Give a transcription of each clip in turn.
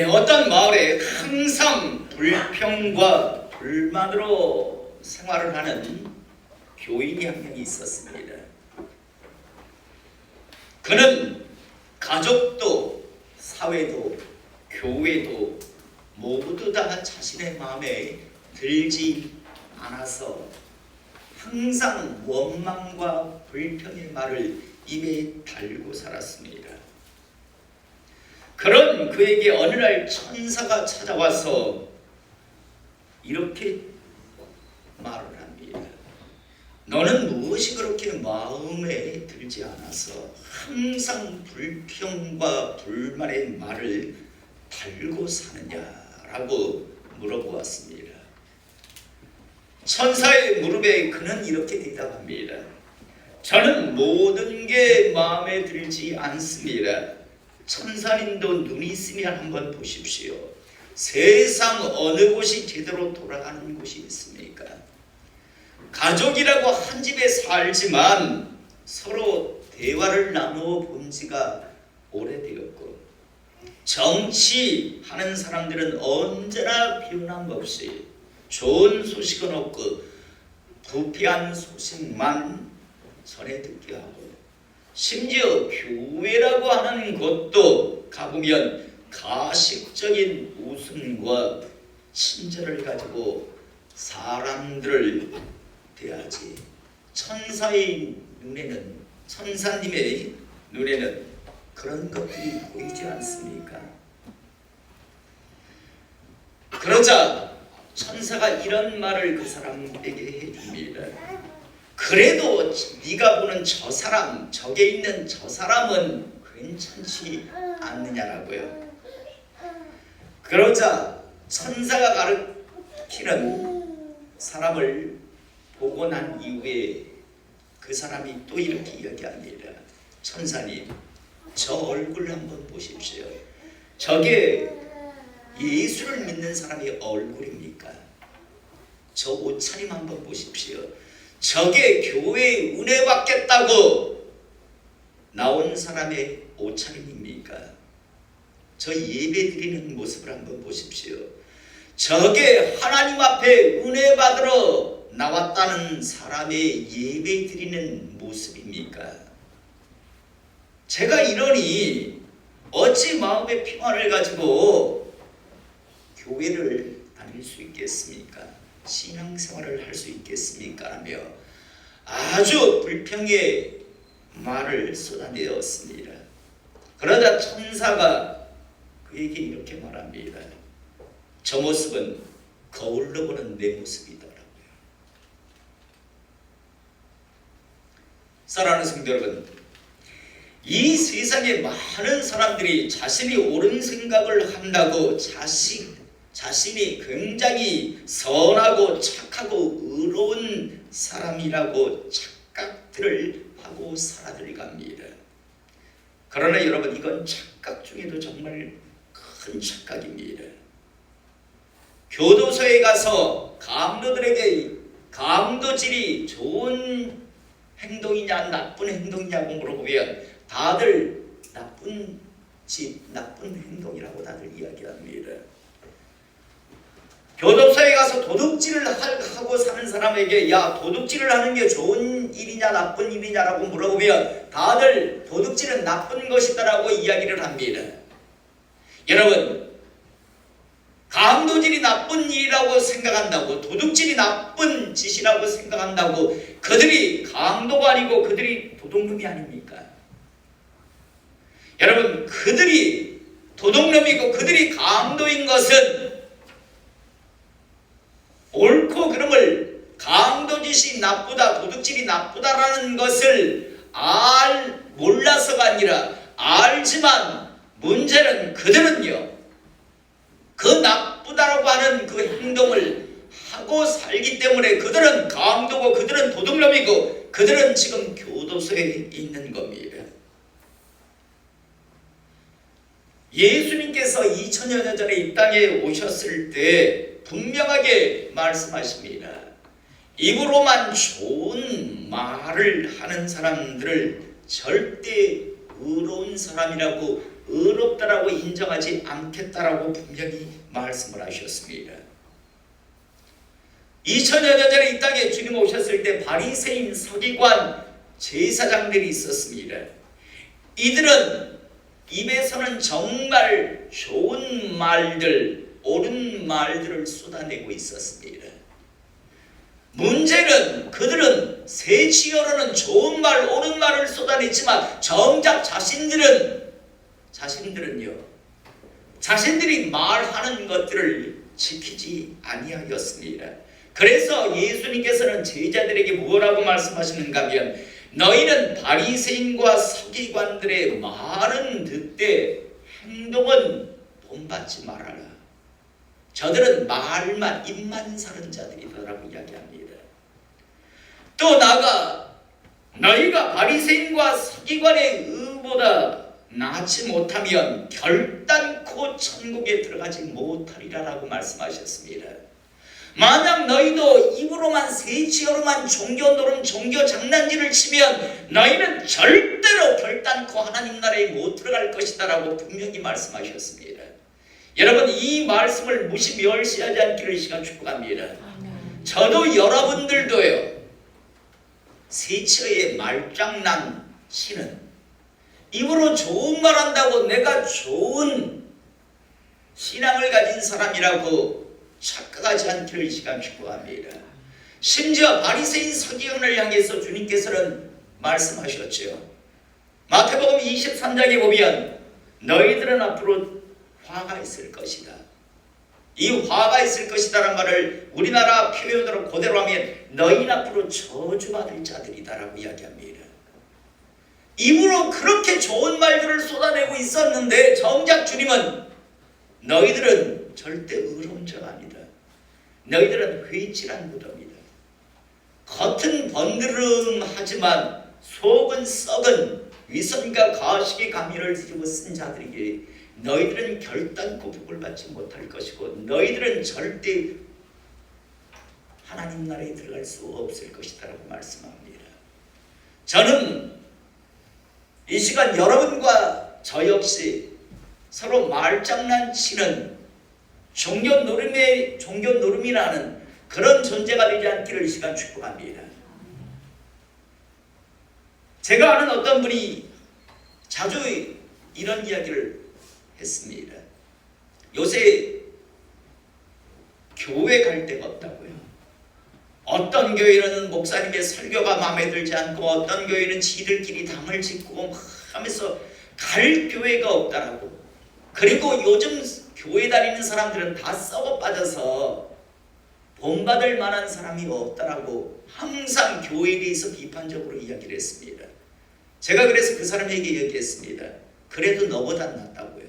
어떤 마을에 항상 불평과 불만으로 생활을 하는 교인이 한 명이 있었습니다. 그는 가족도 사회도 교회도 모두 다 자신의 마음에 들지 않아서 항상 원망과 불평의 말을 입에 달고 살았습니다. 그런 그에게 어느 날 천사가 찾아와서 이렇게 말을 합니다. 너는 무엇이 그렇게 마음에 들지 않아서 항상 불평과 불만의 말을 달고 사느냐라고 물어보았습니다. 천사의 무릎에 그는 이렇게 대답합니다. 저는 모든 게 마음에 들지 않습니다. 천사님도 눈이 있으면 한번 보십시오. 세상 어느 곳이 제대로 돌아가는 곳이 있습니까? 가족이라고 한 집에 살지만 서로 대화를 나누어 본 지가 오래되었고, 정치하는 사람들은 언제나 변함없이 좋은 소식은 없고 부패한 소식만 전해 듣게 하고, 심지어 교회라고 하는 곳도 가보면 가식적인 웃음과 친절을 가지고 사람들을 대하지. 천사의 눈에는, 천사님의 눈에는 그런 것들이 보이지 않습니까? 그러자 천사가 이런 말을 그 사람에게 해줍니다. 그래도 네가 보는 저 사람, 저게 있는 저 사람은 괜찮지 않느냐라고요. 그러자 천사가 가르치는 사람을 보고 난 이후에 그 사람이 또 이렇게 이야기합니다. 천사님, 저 얼굴 한번 보십시오. 저게 예수를 믿는 사람의 얼굴입니까? 저 옷차림 한번 보십시오. 저게 교회에 은혜 받겠다고 나온 사람의 옷차림입니까? 저 예배 드리는 모습을 한번 보십시오. 저게 하나님 앞에 은혜 받으러 나왔다는 사람의 예배 드리는 모습입니까? 제가 이러니 어찌 마음의 평안을 가지고 교회를 다닐 수 있겠습니까? 신앙생활을 할 수 있겠습니까? 라며 아주 불평의 말을 쏟아내었습니다. 그러자 천사가 그에게 이렇게 말합니다. 저 모습은 거울로 보는 내 모습이다라고요. 사랑하는 성도 여러분, 이 세상에 많은 사람들이 자신이 옳은 생각을 한다고 자신이 굉장히 선하고 착하고 의로운 사람이라고 착각들을 하고 살아들어갑니다. 그러나 여러분, 이건 착각 중에도 정말 큰 착각입니다. 교도소에 가서 강도들에게 강도질이 좋은 행동이냐 나쁜 행동이냐고 물어보면 다들 나쁜 행동이라고 다들 이야기합니다. 교도소에 가서 도둑질을 하고 사는 사람에게 야, 도둑질을 하는 게 좋은 일이냐 나쁜 일이냐라고 물어보면 다들 도둑질은 나쁜 것이다라고 이야기를 합니다. 여러분, 강도질이 나쁜 일이라고 생각한다고, 도둑질이 나쁜 짓이라고 생각한다고 그들이 강도가 아니고 그들이 도둑놈이 아닙니까? 여러분, 그들이 도둑놈이고 그들이 강도인 것은 옳고 그름을 강도짓이 나쁘다, 도둑질이 나쁘다라는 것을 몰라서가 아니라 알지만 문제는 그들은요, 그 나쁘다라고 하는 그 행동을 하고 살기 때문에 그들은 강도고 그들은 도둑놈이고 그들은 지금 교도소에 있는 겁니다. 예수님께서 2000여 년 전에 이 땅에 오셨을 때 분명하게 말씀하십니다. 입으로만 좋은 말을 하는 사람들을 절대 의로운 사람이라고 의롭다라고 인정하지 않겠다라고 분명히 말씀을 하셨습니다. 2000여 년 전에 이 땅에 주님 오셨을 때 바리새인, 서기관, 제사장들이 있었습니다. 이들은 입에서는 정말 좋은 말들, 옳은 말들을 쏟아내고 있었습니다. 문제는 그들은 세치어로는 좋은 말, 옳은 말을 쏟아냈지만 정작 자신들은요, 자신들이 말하는 것들을 지키지 아니하였습니다. 그래서 예수님께서는 제자들에게 뭐라고 말씀하시는가 하면 너희는 바리새인과 서기관들의 말은 듣되 행동은 본받지 말아라. 저들은 말만 입만 사는 자들이더라고 이야기합니다. 또 나아가 너희가 바리새인과 서기관의 의보다 나지 못하면 결단코 천국에 들어가지 못하리라라고 말씀하셨습니다. 만약 너희도 입으로만 세치어로만 종교 노름, 종교 장난질을 치면 너희는 절대로 결단코 하나님 나라에 못 들어갈 것이다라고 분명히 말씀하셨습니다. 여러분, 이 말씀을 무시 멸시하지 않기를 이 시간 축복합니다. 저도 여러분들도요, 세치어의 말장난 치는, 입으로 좋은 말 한다고 내가 좋은 신앙을 가진 사람이라고 착각하지 않기를 이 시간 축복합니다. 심지어 바리새인 서기관을 향해서 주님께서는 말씀하셨죠. 마태복음 23장에 보면 너희들은 앞으로 화가 있을 것이다. 이 화가 있을 것이다라는 말을 우리나라 표현으로 그대로 하면 너희는 앞으로 저주받을 자들이다라고 이야기합니다. 입으로 그렇게 좋은 말들을 쏟아내고 있었는데 정작 주님은 너희들은 절대 의로운 자가 아니다. 너희들은 회칠한 무덤이다. 겉은 번드름하지만 속은 썩은 위선과 가식의 가면을 뒤집어 쓴 자들에게 너희들은 결단코 복을 받지 못할 것이고 너희들은 절대 하나님 나라에 들어갈 수 없을 것이다라고 말씀합니다. 저는 이 시간 여러분과 저 역시 서로 말장난치는 종교 노름이라는 그런 존재가 되지 않기를 이 시간 축복합니다. 제가 아는 어떤 분이 자주 이런 이야기를 했습니다. 요새 교회 갈 데가 없다고요. 어떤 교회는 목사님의 설교가 마음에 들지 않고 어떤 교회는 지들끼리 당을 짓고 막 하면서 갈 교회가 없다라고. 그리고 요즘 교회 다니는 사람들은 다 썩어 빠져서 본받을 만한 사람이 없다라고 항상 교회에 대해서 비판적으로 이야기를 했습니다. 제가 그래서 그 사람에게 얘기했습니다. 그래도 너보다 낫다고요.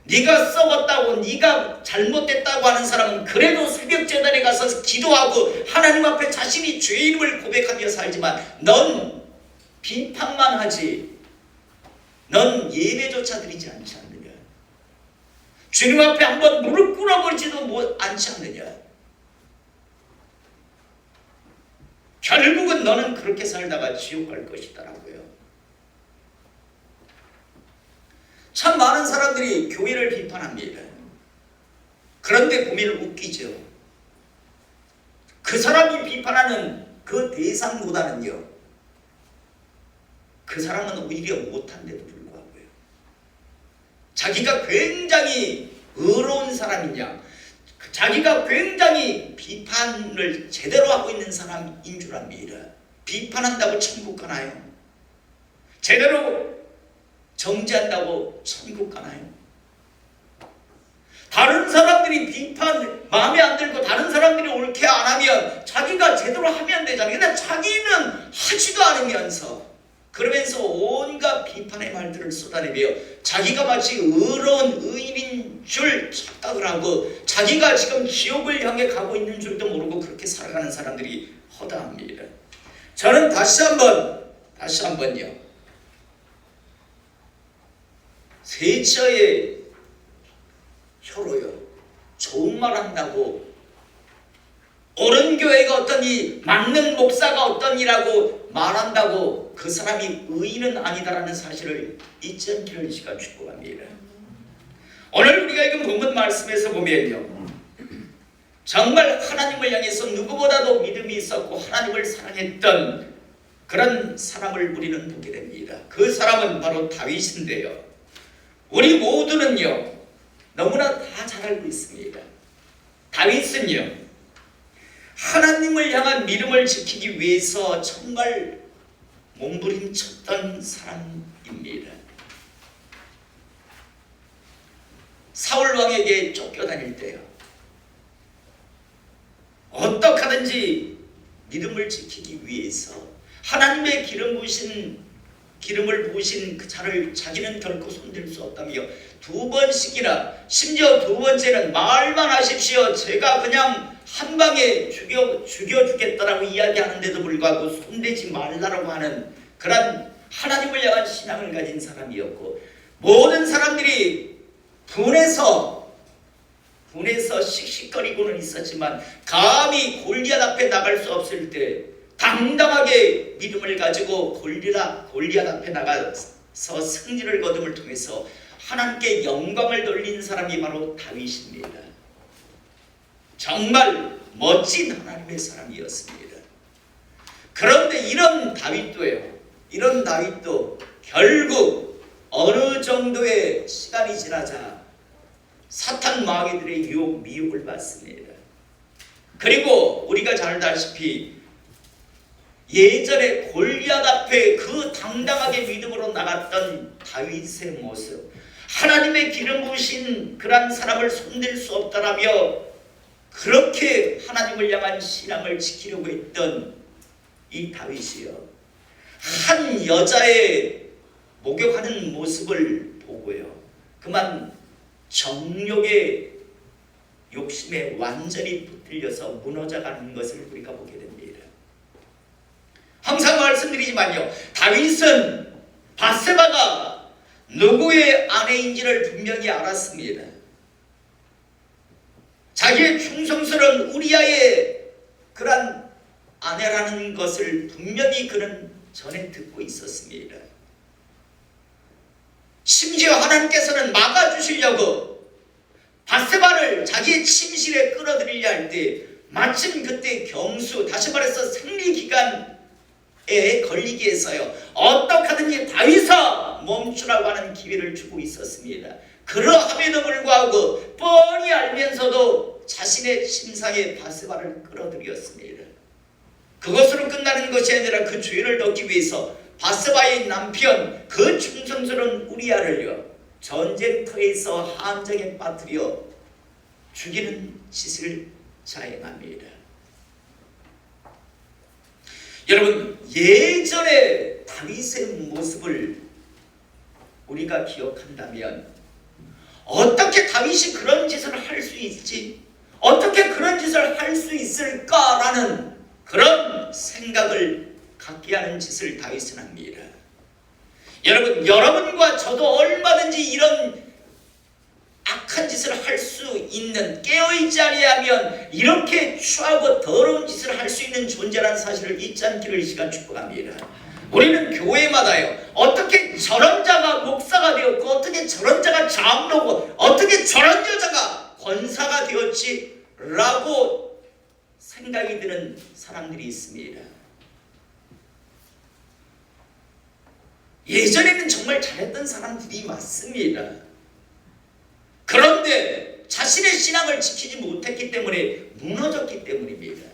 네가 썩었다고, 네가 잘못됐다고 하는 사람은 그래도 새벽제단에 가서 기도하고 하나님 앞에 자신이 죄인임을 고백하며 살지만 넌 비판만 하지, 넌 예배조차 드리지 않지 않느냐. 주님 앞에 한번 무릎 꿇어보지도 않지 않느냐. 결국은 너는 그렇게 살다가 지옥 갈 것이다라고요. 참 많은 사람들이 교회를 비판합니다. 그런데 보면 웃기죠. 그 사람이 비판하는 그 대상보다는요, 그 사람은 오히려 못한데도 불구하고요, 자기가 굉장히 의로운 사람이냐, 자기가 굉장히 비판을 제대로 하고 있는 사람인 줄 압니다. 비판한다고 천국 가나요? 제대로 정죄한다고 천국 가나요? 다른 사람들이 비판 마음에 안 들고 다른 사람들이 옳게 안 하면 자기가 제대로 하면 되잖아요. 근데 자기는 하지도 않으면서 그러면서 온갖 비판의 말들을 쏟아내며 자기가 마치 의로운 의인인 줄 착각을 하고 자기가 지금 지옥을 향해 가고 있는 줄도 모르고 그렇게 살아가는 사람들이 허다합니다. 저는 다시 한번요, 세처의 혀로요, 좋은 말 한다고 옳은 교회가 어떠니, 맞는 목사가 어떠니라고 말한다고 그 사람이 의인은 아니다라는 사실을 잊지 않기를 시간 축복합니다. 오늘 우리가 읽은 본문 말씀에서 보면요, 정말 하나님을 향해서 누구보다도 믿음이 있었고 하나님을 사랑했던 그런 사람을 우리는 보게 됩니다. 그 사람은 바로 다윗인데요, 우리 모두는요 너무나 다 잘 알고 있습니다. 다윗은요 하나님을 향한 믿음을 지키기 위해서 정말 몸부림쳤던 사람입니다. 사울 왕에게 쫓겨다닐 때요, 어떻게 하든지 믿음을 지키기 위해서 하나님의 기름을 부으신 그 자를 자기는 결코 손댈 수 없다며 2번씩이나, 심지어 2번째는 말만 하십시오, 제가 그냥 한 방에 죽여주겠다라고 이야기하는데도 불구하고 손대지 말라고 하는 그런 하나님을 향한 신앙을 가진 사람이었고, 모든 사람들이 분해서 씩씩거리고는 있었지만 감히 골리앗 앞에 나갈 수 없을 때 당당하게 믿음을 가지고 골리앗 앞에 나가서 승리를 거둠을 통해서 하나님께 영광을 돌린 사람이 바로 다윗입니다. 정말 멋진 하나님의 사람이었습니다. 그런데 이런 다윗도 결국 어느 정도의 시간이 지나자 사탄 마귀들의 미혹을 받습니다. 그리고 우리가 잘 알다시피 예전에 골리앗 앞에 그 당당하게 믿음으로 나갔던 다윗의 모습, 하나님의 기름 부으신 그런 사람을 손댈 수 없다라며 그렇게 하나님을 향한 신앙을 지키려고 했던 이 다윗이요, 한 여자의 목욕하는 모습을 보고요 그만 정욕의 욕심에 완전히 붙들려서 무너져가는 것을 우리가 보게 됩니다. 항상 말씀드리지만요, 다윗은 바세바가 누구의 아내인지를 분명히 알았습니다. 자기의 충성스러운 우리아의 그런 아내라는 것을 분명히 그는 전에 듣고 있었습니다. 심지어 하나님께서는 막아주시려고 바세바를 자기의 침실에 끌어들이려 할 때 마침 그때 경수, 다시 말해서 생리기간에 걸리게 해서요 어떻게 하든지 다윗아 멈추라고 하는 기회를 주고 있었습니다. 그러함에도 불구하고 뻔히 알면서도 자신의 침상에 바세바를 끌어들였습니다. 그것으로 끝나는 것이 아니라 그 죄를 덮기 위해서 바세바의 남편 그 충성스러운 우리아를요 전쟁터에서 함정에 빠뜨려 죽이는 짓을 자행합니다. 여러분, 예전에 다윗의 모습을 우리가 기억한다면 어떻게 다윗이 그런 짓을 할 수 있지? 어떻게 그런 짓을 할 수 있을까라는 그런 생각을 갖게 하는 짓을 다윗은 합니다. 여러분, 여러분과 저도 얼마든지 이런 악한 짓을 할 수 있는, 깨어있지 아니하면 이렇게 추하고 더러운 짓을 할 수 있는 존재라는 사실을 잊지 않기를 이 시간 축복합니다. 우리는 교회마다요 어떻게 저런 자가 목사가 되었고 어떻게 저런 자가 장로고 어떻게 저런 여자가 권사가 되었지 라고 생각이 드는 사람들이 있습니다. 예전에는 정말 잘했던 사람들이 맞습니다. 그런데 자신의 신앙을 지키지 못했기 때문에 무너졌기 때문입니다.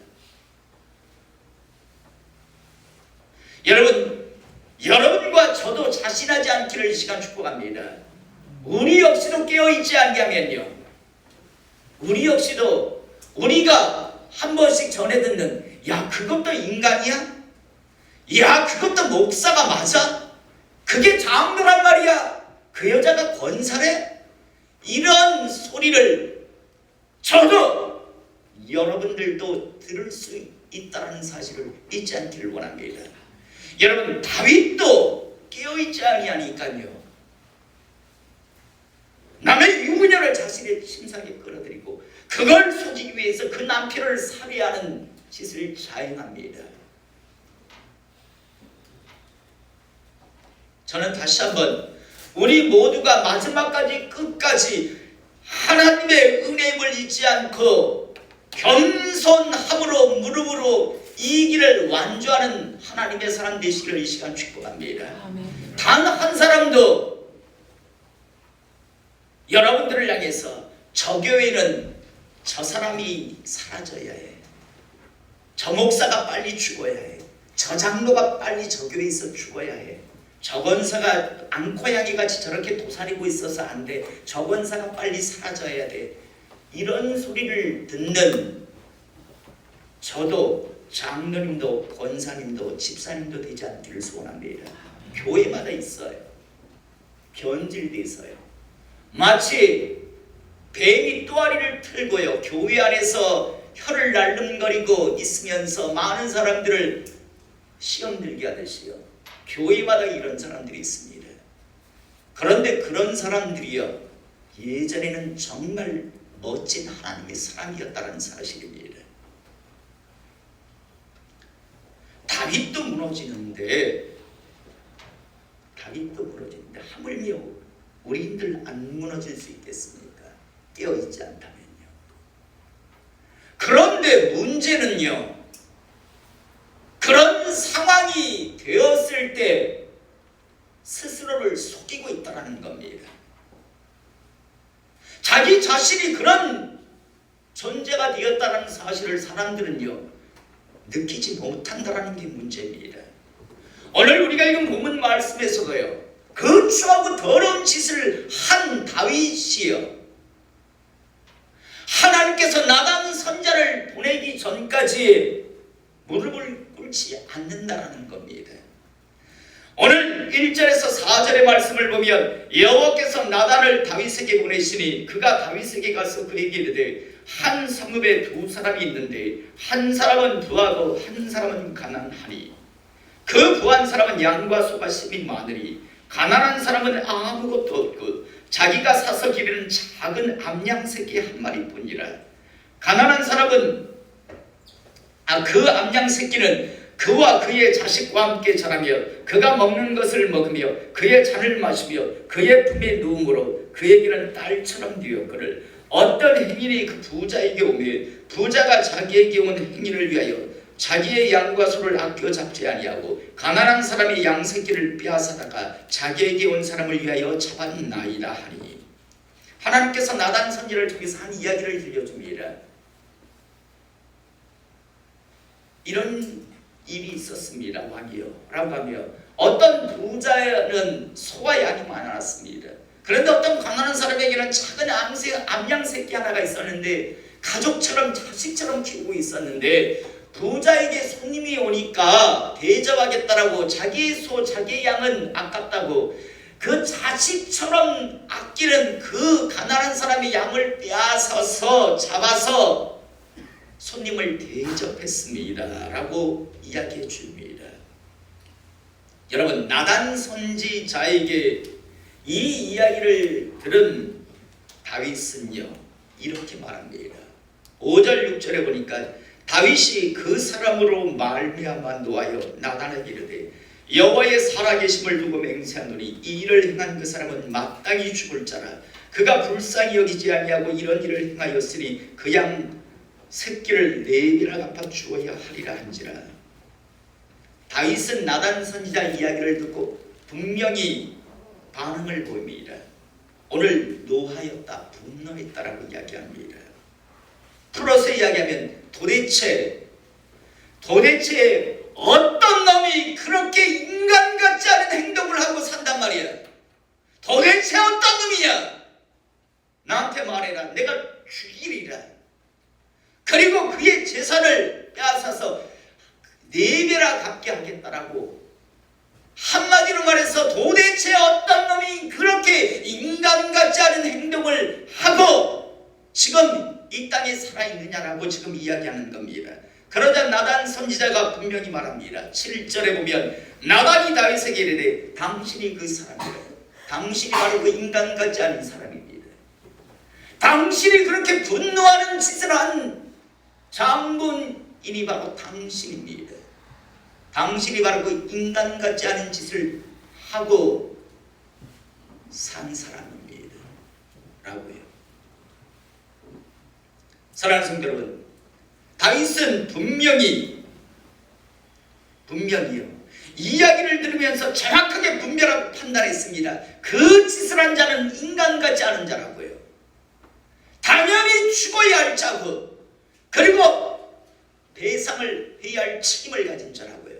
여러분과 저도 자신하지 않기를 이 시간 축복합니다. 우리 역시도 깨어있지 않게하면요 우리 역시도 우리가 한 번씩 전해 듣는 야 그것도 인간이야? 야 그것도 목사가 맞아? 그게 장로란 말이야? 그 여자가 권사래? 이런 소리를 저도 여러분들도 들을 수 있다는 사실을 잊지 않기를 원합니다. 여러분, 다윗도 깨어있지 아니하니까요 남의 유부녀를 자신의 침상에 끌어들이고 그걸 속이기 위해서 그 남편을 살해하는 짓을 자행합니다. 저는 다시 한번 우리 모두가 마지막까지 끝까지 하나님의 은혜임을 잊지 않고 겸손함으로 무릎으로 이 길을 완주하는 하나님의 사람 되시기를 이 시간 축복합니다. 단 한 사람도 여러분들을 향해서 저 교회는 저 사람이 사라져야 해, 저 목사가 빨리 죽어야 해, 저 장로가 빨리 저 교회에서 죽어야 해, 저 권사가 앙코양이같이 저렇게 도사리고 있어서 안 돼, 저 권사가 빨리 사라져야 돼, 이런 소리를 듣는 저도 장로님도 권사님도 집사님도 되지 않기를 소원합니다. 교회마다 있어요. 변질돼 있어요. 마치 뱀이 또아리를 틀고요, 교회 안에서 혀를 날름거리고 있으면서 많은 사람들을 시험 들게 하듯이요, 교회마다 이런 사람들이 있습니다. 그런데 그런 사람들이요, 예전에는 정말 멋진 하나님의 사람이었다는 사실입니다. 다윗도 무너지는데 하물며 우리들 안 무너질 수 있겠습니까? 깨어있지 않다면요. 그런데 문제는요, 그런 상황이 되었을 때 스스로를 속이고 있다는 겁니다. 자기 자신이 그런 존재가 되었다는 사실을 사람들은요 느끼지 못한다는 게 문제입니다. 오늘 우리가 읽은 본문 말씀에서도요, 그 추하고 더러운 짓을 한 다윗이요, 하나님께서 나단 선지자를 보내기 전까지 무릎을 꿇지 않는다는 겁니다. 오늘 1절에서 4절의 말씀을 보면 여호와께서 나단을 다윗에게 보내시니 그가 다윗에게 가서 그에게 이르되 한 성읍에 두 사람이 있는데 한 사람은 부하고 한 사람은 가난하니 그 부한 사람은 양과 소가 심이 많으니 가난한 사람은 아무것도 없고 자기가 사서 기르는 작은 암양 새끼 한 마리뿐이라. 가난한 사람은 그 암양 새끼는 그와 그의 자식과 함께 자라며 그가 먹는 것을 먹으며 그의 잔을 마시며 그의 품에 누움으로 그에게는 딸처럼 되었거늘 어떤 행인이 그 부자에게 오매 부자가 자기에게 온 행인을 위하여 자기의 양과 소를 아껴 잡지 아니하고 가난한 사람이 양 새끼를 빼앗아다가 자기에게 온 사람을 위하여 잡았나이다 하니. 하나님께서 나단 선지자를 통해서 한 이야기를 들려줍니다. 이런 일이 있었습니다. 왕이요 라고 하며 어떤 부자는 소와 양이 많았습니다. 그런데 어떤 가난한 사람에게는 작은 암양 새끼 하나가 있었는데 가족처럼 자식처럼 키우고 있었는데 부자에게 손님이 오니까 대접하겠다라고 자기의 소 자기의 양은 아깝다고 그 자식처럼 아끼는 그 가난한 사람의 양을 빼앗아서 잡아서 손님을 대접했습니다 라고 이야기해 줍니다. 여러분, 나단 선지자에게 이 이야기를 들은 다윗은요 이렇게 말합니다. 5절 6절에 보니까 다윗이 그 사람으로 말미암아 노하여 나단에게 이르되 여호와의 살아계심을 두고 맹세하노니 이 일을 행한 그 사람은 마땅히 죽을 자라. 그가 불쌍히 여기지 아니하고 이런 일을 행하였으니 그 양 새끼를 4배나 갚아 주어야 하리라 한지라. 다윗은 나단 선지자 이야기를 듣고 분명히 반응을 보입니다. 오늘 노하였다, 분노했다라고 이야기합니다. 풀어서 이야기하면 도대체 어떤 놈이 그렇게 인간 같지 않은 행동을 하고 산단 말이야. 도대체 어떤 놈이야? 나한테 말해라. 내가 죽이리라. 그리고 그의 재산을 빼앗아서 4배나 갚게 하겠다라고 한마디로 말해서 도대체 어떤 놈이 그렇게 인간 같지 않은 행동을 하고 지금 이 땅에 살아있느냐라고 지금 이야기하는 겁니다. 그러자 나단 선지자가 분명히 말합니다. 7절에 보면 나단이 다윗에게 이르되 당신이 그 사람이라. 당신이 바로 그 인간 같지 않은 사람입니다. 당신이 그렇게 분노하는 짓을 한 장본인이 바로 당신입니다. 당신이 바로 그 인간 같지 않은 짓을 하고 산 사람입니다 라고요. 사랑하는 성도 여러분, 다윗은 분명히요 이야기를 들으면서 정확하게 분별하고 판단했습니다. 그 짓을 한 자는 인간 같지 않은 자라고요. 당연히 죽어야 할 자고, 그리고 대상을 해야 할 책임을 가진 자라고요.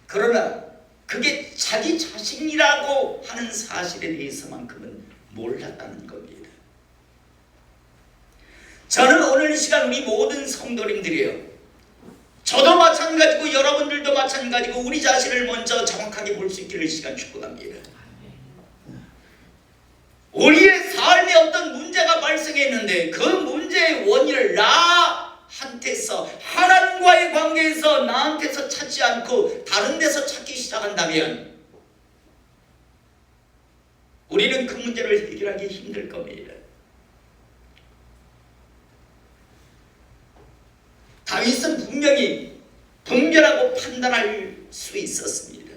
그러나 그게 자기 자신이라고 하는 사실에 대해서만큼은 몰랐다는 겁니다. 저는 오늘 이 시간 우리 모든 성도님들이요, 저도 마찬가지고 여러분들도 마찬가지고 우리 자신을 먼저 정확하게 볼 수 있기를 시간 축복합니다. 우리의 삶에 어떤 문제가 발생했는데 그 문제의 원인을 나한테서, 하나님과의 관계에서 나한테서 찾지 않고 다른 데서 찾기 시작한다면 우리는 그 문제를 해결하기 힘들 겁니다. 다윗은 분명히 분별하고 판단할 수 있었습니다.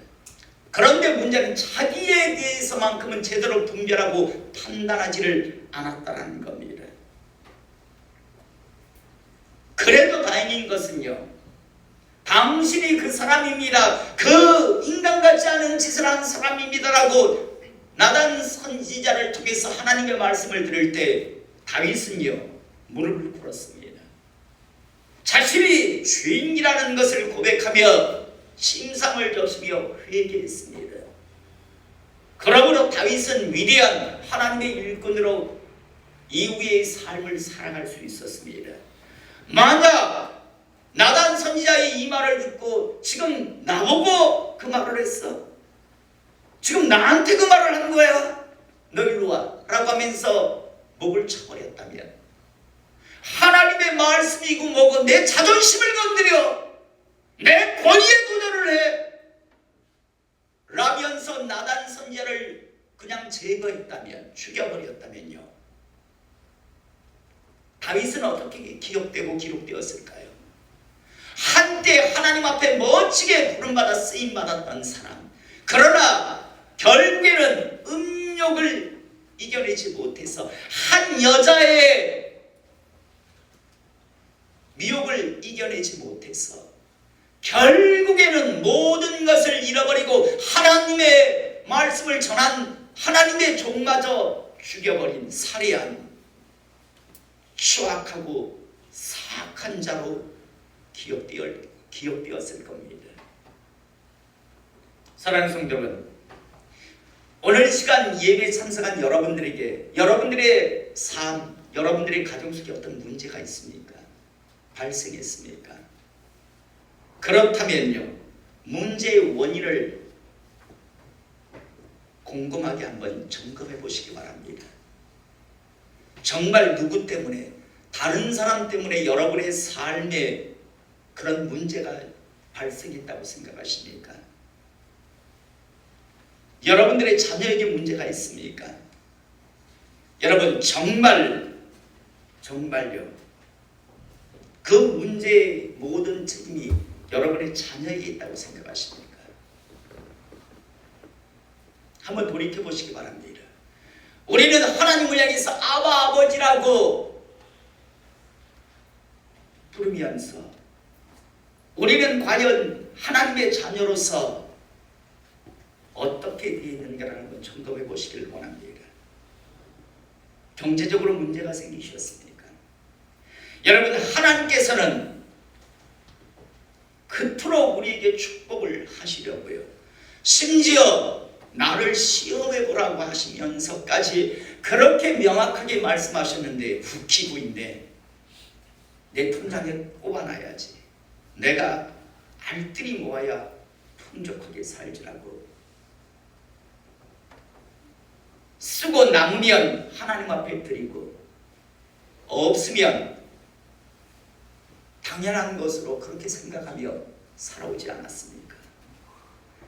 그런데 문제는 자기에 대해서만큼은 제대로 분별하고 판단하지를 않았다는 겁니다. 그래도 다행인 것은요, 당신이 그 사람입니다, 그 인간 같지 않은 짓을 한 사람입니다라고 나단 선지자를 통해서 하나님의 말씀을 들을 때 다윗은요 무릎을 꿇었습니다. 자신이 죄인이라는 것을 고백하며 침상을 졌으며 회개했습니다. 그러므로 다윗은 위대한 하나님의 일꾼으로 이후의 삶을 살아갈 수 있었습니다. 만약 나단 선지자의 이 말을 듣고 지금 나보고 그 말을 했어, 지금 나한테 그 말을 한 거야, 너 일로 와 라고 하면서 목을 쳐버렸다면, 하나님의 말씀이고 뭐고 내 자존심을 건드려 내 권위에 도전을 해 라면서 나단 선지자를 그냥 제거했다면, 죽여버렸다면요, 다윗은 어떻게 기억되고 기록되었을까요? 한때 하나님 앞에 멋지게 부름받아 쓰임받았던 사람, 그러나 결국에는 음욕을 이겨내지 못해서, 한 여자의 미혹을 이겨내지 못해서 결국에는 모든 것을 잃어버리고 하나님의 말씀을 전한 하나님의 종마저 죽여버린, 살해한 추악하고 사악한 자로 기억되었을 겁니다. 사랑하는 성도 여러분, 오늘 시간 예배에 참석한 여러분들에게 여러분들의 삶, 여러분들의 가정 속에 어떤 문제가 있습니까? 발생했습니까? 그렇다면요, 문제의 원인을 곰곰하게 한번 점검해 보시기 바랍니다. 정말 누구 때문에, 다른 사람 때문에 여러분의 삶에 그런 문제가 발생했다고 생각하십니까? 여러분들의 자녀에게 문제가 있습니까? 여러분 정말요, 그 문제의 모든 책임이 여러분의 자녀에게 있다고 생각하십니까? 한번 돌이켜 보시기 바랍니다. 우리는 하나님을 향해서 아바 아버지라고 부르면서 우리는 과연 하나님의 자녀로서 어떻게 되어 있는가를 한번 점검해 보시길 원합니다. 경제적으로 문제가 생기셨습니까? 여러분, 하나님께서는 그토록 우리에게 축복을 하시려고요, 심지어 나를 시험해 보라고 하시면서까지 그렇게 명확하게 말씀하셨는데, 국희고 있네, 내 통장에 꼽아놔야지, 내가 알뜰히 모아야 풍족하게 살지라고, 쓰고 남으면 하나님 앞에 드리고 없으면 당연한 것으로 그렇게 생각하며 살아오지 않았습니까?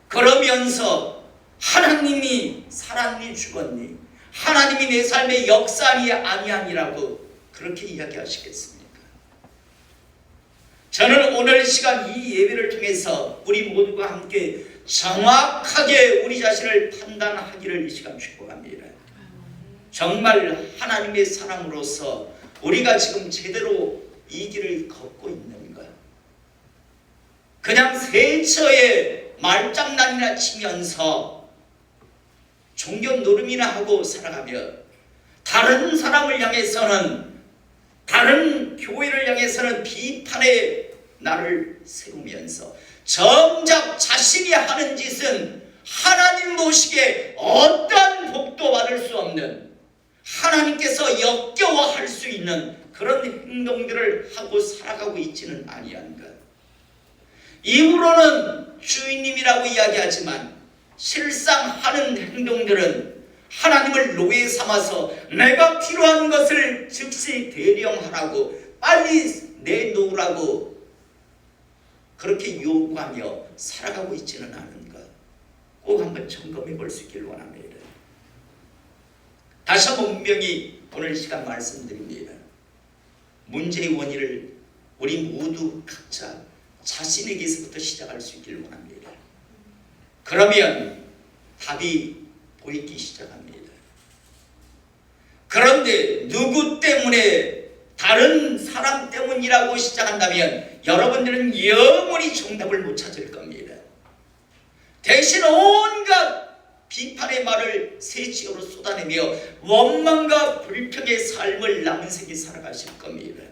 그러면서 하나님이 살았니 죽었니, 하나님이 내 삶의 역사니 아니하니라고 그렇게 이야기하시겠습니까? 저는 오늘 시간 이 예배를 통해서 우리 모두가 함께 정확하게 우리 자신을 판단하기를 이 시간 축복합니다. 정말 하나님의 사람으로서 우리가 지금 제대로 이 길을 걷고 있는가? 그냥 세처에 말장난이나 치면서 종교 노름이나 하고 살아가며 다른 사람을 향해서는, 다른 교회를 향해서는 비판의 날을 세우면서 정작 자신이 하는 짓은 하나님 보시기에 어떠한 복도 받을 수 없는, 하나님께서 역겨워할 수 있는 그런 행동들을 하고 살아가고 있지는 아니한가. 입으로는 주인님이라고 이야기하지만 실상 하는 행동들은 하나님을 노예 삼아서 내가 필요한 것을 즉시 대령하라고, 빨리 내놓으라고 그렇게 요구하며 살아가고 있지는 않은가. 꼭 한번 점검해 볼 수 있기를 원합니다. 다시 한번 분명히 오늘 시간 말씀드립니다. 문제의 원인을 우리 모두 각자 자신에게서부터 시작할 수 있기를 원합니다. 그러면 답이 보이기 시작합니다. 그런데 누구 때문에, 다른 사람 때문이라고 시작한다면 여러분들은 영원히 정답을 못 찾을 겁니다. 대신 온갖 비판의 말을 세치어로 쏟아내며 원망과 불평의 삶을 남은 생에 살아가실 겁니다.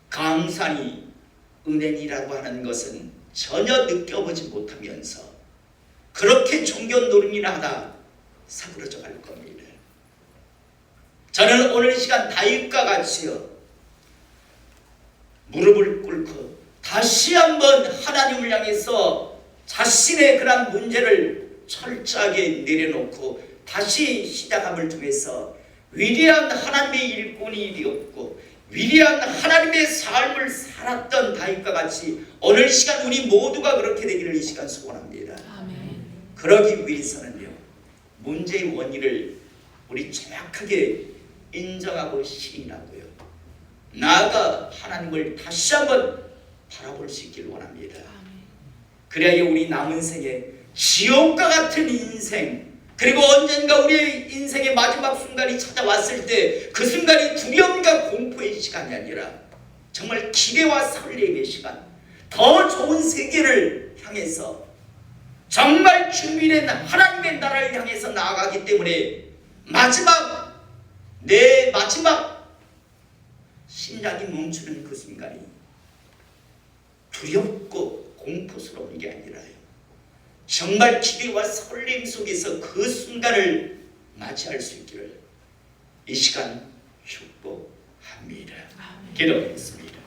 강산이 은행이라고 하는 것은 전혀 느껴보지 못하면서 그렇게 종교 노름이나 하다 사그러져 갈 겁니다. 저는 오늘 시간 다윗과 같이요, 무릎을 꿇고 다시 한번 하나님을 향해서 자신의 그런 문제를 철저하게 내려놓고 다시 시작함을 통해서 위대한 하나님의 일꾼이 되었고 위대한 하나님의 삶을 살았던 다윗과 같이 오늘 시간 우리 모두가 그렇게 되기를 이 시간 소원합니다. 아멘. 그러기 위해서는요, 문제의 원인을 우리 정확하게 인정하고 시인하고요, 나아가 하나님을 다시 한번 바라볼 수 있기를 원합니다. 그래야 우리 남은 생에 지옥과 같은 인생, 그리고 언젠가 우리의 인생의 마지막 순간이 찾아왔을 때 그 순간이 두려움과 공포의 시간이 아니라 정말 기대와 설렘의 시간, 더 좋은 세계를 향해서 정말 준비된 하나님의 나라를 향해서 나아가기 때문에 내 마지막 심장이 멈추는 그 순간이 두렵고 공포스러운 게 아니라요, 정말 기대와 설렘 속에서 그 순간을 맞이할 수 있기를 이 시간 축복합니다. 기도하겠습니다.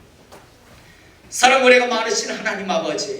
사랑 은혜가 많으신 하나님 아버지,